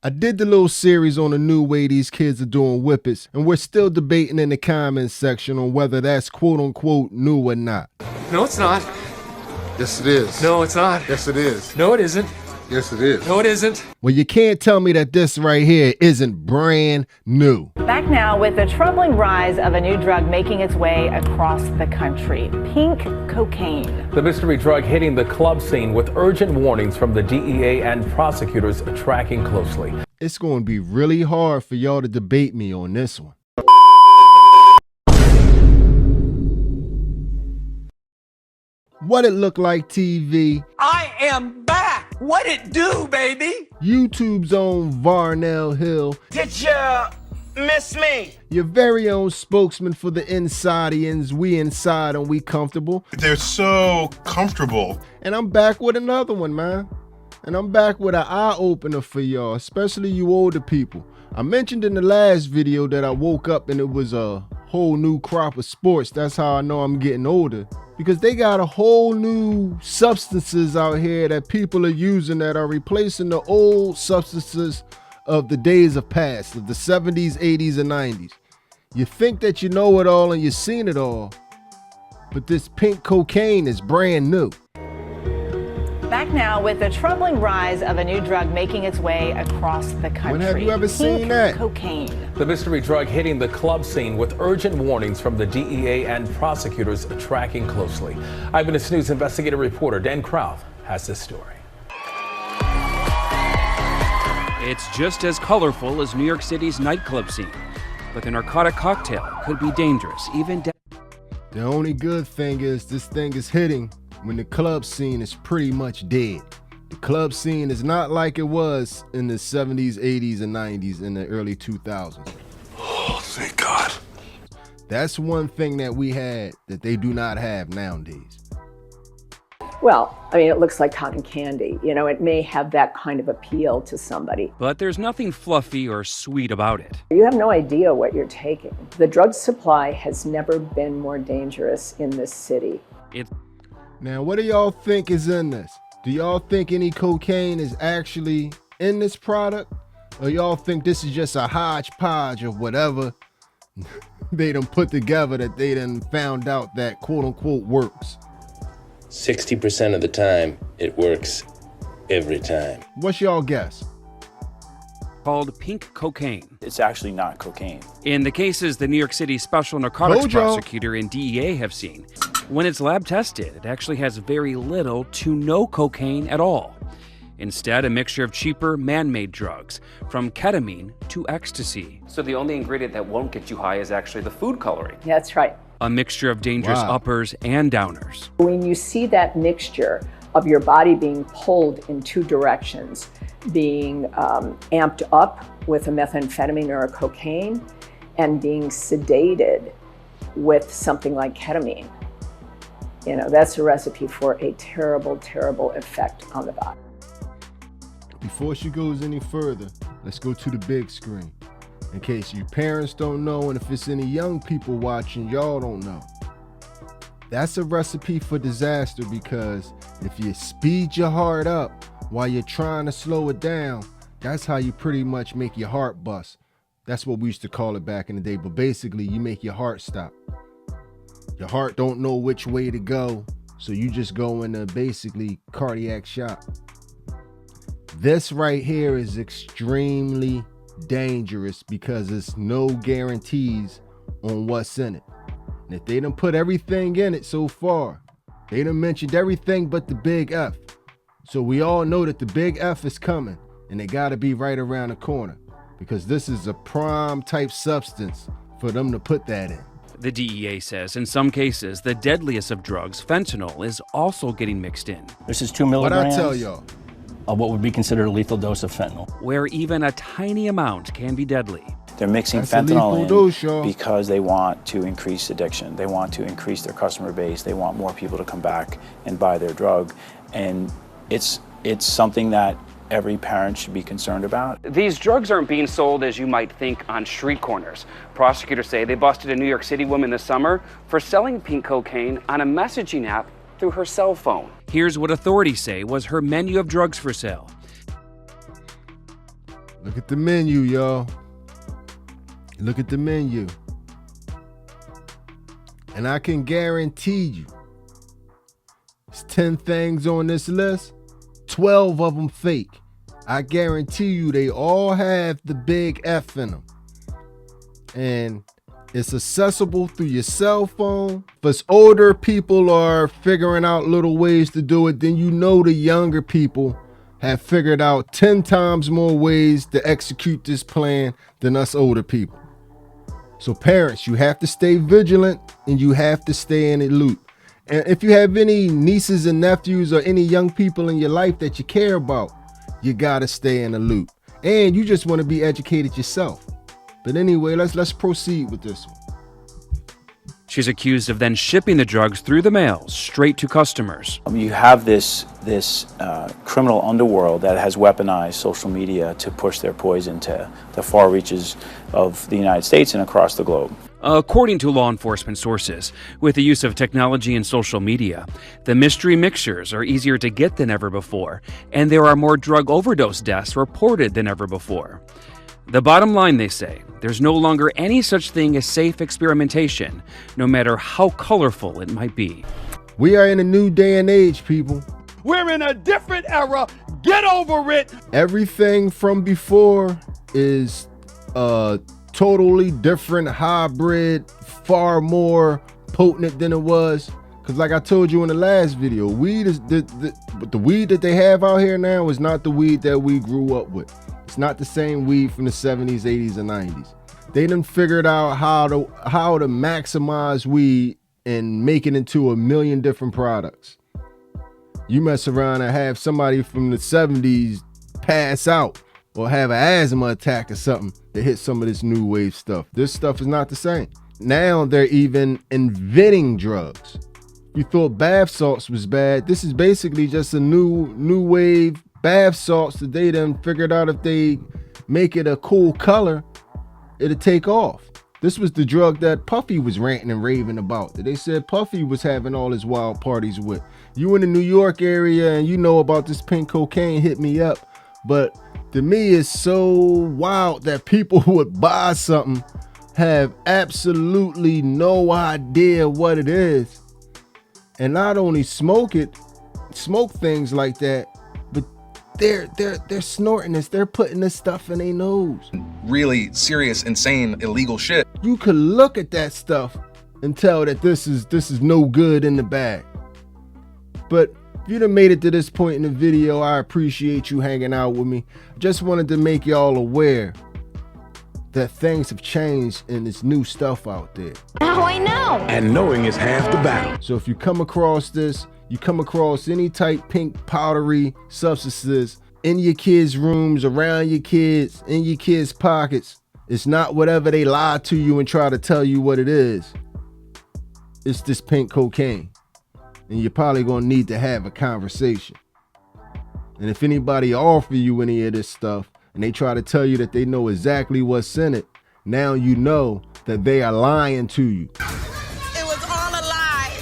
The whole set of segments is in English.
I did the little series on the new way these kids are doing whippets, and we're still debating in the comments section on whether that's quote-unquote new or not. No, it's not. Yes, it is. No, it's not. Yes, it is. No, it isn't. Yes, it is. No, it isn't. Well, you can't tell me that this right here isn't brand new. Back now with the troubling rise of a new drug making its way across the country, pink cocaine. The mystery drug hitting the club scene with urgent warnings from the DEA and prosecutors tracking closely. It's going to be really hard for y'all to debate me on this one. What it look like, TV? I am back. What it do, baby? YouTube's own Varnell Hill. Did you miss me? Your very own spokesman for the Insidians. We inside and we comfortable. They're so comfortable. And I'm back with another one, man. And I'm back with an eye-opener for y'all, especially you older people. I mentioned in the last video that I woke up and it was a whole new crop of sports. That's how I know I'm getting older. Because they got a whole new substances out here that people are using that are replacing the old substances of the days of past, of the 70s, 80s, and 90s. You think that you know it all and you've seen it all, but this pink cocaine is brand new. Back now with the troubling rise of a new drug making its way across the country. When have you ever seen that? Cocaine. The mystery drug hitting the club scene with urgent warnings from the DEA and prosecutors tracking closely. Eyewitness News investigative reporter Dan Kraut has this story. It's just as colorful as New York City's nightclub scene, but the narcotic cocktail could be dangerous, even The only good thing is this thing is hitting when the club scene is pretty much dead. The club scene is not like it was in the 70s, 80s, and 90s in the early 2000s. Oh, thank God. That's one thing that we had that they do not have nowadays. Well, I mean, it looks like cotton candy. You know, it may have that kind of appeal to somebody. but there's nothing fluffy or sweet about it. You have no idea what you're taking. The drug supply has never been more dangerous in this city. Now, what do y'all think is in this? Do y'all think any cocaine is actually in this product? Or y'all think this is just a hodgepodge of whatever they done put together that they done found out that quote unquote works? 60% of the time, it works every time. What's y'all guess? Called pink cocaine. It's actually not cocaine. In the cases the New York City Special Narcotics Mojo. Prosecutor and DEA have seen, when it's lab tested, it actually has very little to no cocaine at all. Instead, a mixture of cheaper man-made drugs, from ketamine to ecstasy. So the only ingredient that won't get you high is actually the food coloring. That's right. A mixture of dangerous Wow. uppers and downers. When you see that mixture of your body being pulled in two directions, being amped up with a methamphetamine or a cocaine, and being sedated with something like ketamine, you know, that's a recipe for a terrible, terrible effect on the body. Before she goes any further, let's go to the big screen. In case you parents don't know, and if it's any young people watching, y'all don't know. That's a recipe for disaster, because if you speed your heart up while you're trying to slow it down, that's how you pretty much make your heart bust. That's what we used to call it back in the day, but basically you make your heart stop. Your heart don't know which way to go, so you just go into basically cardiac shock. This right here is extremely dangerous because there's no guarantees on what's in it. And if they done put everything in it so far, they done mentioned everything but the big F. So we all know that the big F is coming, and they gotta be right around the corner, because this is a prime type substance for them to put that in. The DEA says in some cases, the deadliest of drugs, fentanyl, is also getting mixed in. This is 2 milligrams. What I tell y'all? Of what would be considered a lethal dose of fentanyl. Where even a tiny amount can be deadly. They're mixing That's a fentanyl lethal in dose, y'all. because they want to increase addiction. They want to increase their customer base. They want more people to come back and buy their drug. And it's something that every parent should be concerned about. These drugs aren't being sold as you might think on street corners. Prosecutors say they busted a New York City woman this summer for selling pink cocaine on a messaging app through her cell phone. Here's what authorities say was her menu of drugs for sale. Look at the menu, y'all. Look at the menu. And I can guarantee you, it's 10 things on this list, 12 of them fake. I guarantee you they all have the big F in them. And it's accessible through your cell phone. If it's older people are figuring out little ways to do it, then you know the younger people have figured out 10 times more ways to execute this plan than us older people. So parents, you have to stay vigilant and you have to stay in the loop. And if you have any nieces and nephews or any young people in your life that you care about, you gotta stay in the loop. And you just want to be educated yourself. But anyway, let's proceed with this one. She's accused of then shipping the drugs through the mail straight to customers. You have this criminal underworld that has weaponized social media to push their poison to the far reaches of the United States and across the globe. According to law enforcement sources, with the use of technology and social media, the mystery mixtures are easier to get than ever before, and there are more drug overdose deaths reported than ever before. The bottom line, they say, there's no longer any such thing as safe experimentation, no matter how colorful it might be. We are in a new day and age, people. We're in a different era. Get over it. Everything from before is totally different, hybrid, far more potent than it was. Because like I told you in the last video, weed is the weed that they have out here now is not the weed that we grew up with. It's not the same weed from the 70s, 80s, and 90s. They done figured out how to maximize weed and make it into a million different products. You mess around and have somebody from the 70s pass out or have an asthma attack or something to hit some of this new wave stuff. This stuff is not the same. Now they're even inventing drugs. You thought bath salts was bad. This is basically just a new wave bath salts that they done figured out if they make it a cool color, it'll take off. This was the drug that Puffy was ranting and raving about, that they said Puffy was having all his wild parties with. You in the New York area and you know about this pink cocaine, hit me up. But to me, it's so wild that people would buy something, have absolutely no idea what it is, and not only smoke things like that, but they're snorting this, they're putting this stuff in their nose. Really serious, insane, illegal shit. You could look at that stuff and tell that this is no good in the bag. But if you done made it to this point in the video, I appreciate you hanging out with me. I just wanted to make y'all aware that things have changed and there's new stuff out there. Now I know. And knowing is half the battle. So if you come across this, you come across any type pink powdery substances in your kids' rooms, around your kids, in your kids' pockets, it's not whatever they lie to you and try to tell you what it is. It's this pink cocaine. And you're probably gonna need to have a conversation. And if anybody offer you any of this stuff and they try to tell you that they know exactly what's in it, now you know that they are lying to you. It was all a lie.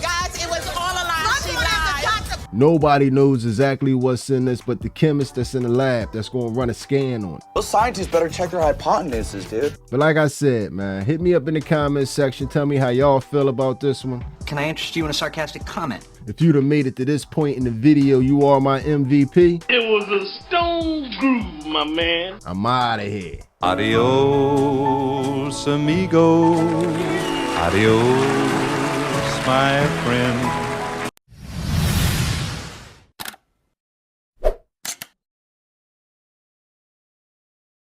Guys, it was all a lie. She lied. Nobody knows exactly what's in this but the chemist that's in the lab that's gonna run a scan on it. Those scientists better check their hypotheses, dude. But like I said, man, hit me up in the comments section. Tell me how y'all feel about this one. Can I interest you in a sarcastic comment? If you'd have made it to this point in the video, you are my MVP. It was a stone groove, my man. I'm out of here. Adios, amigo. Adios, my friend.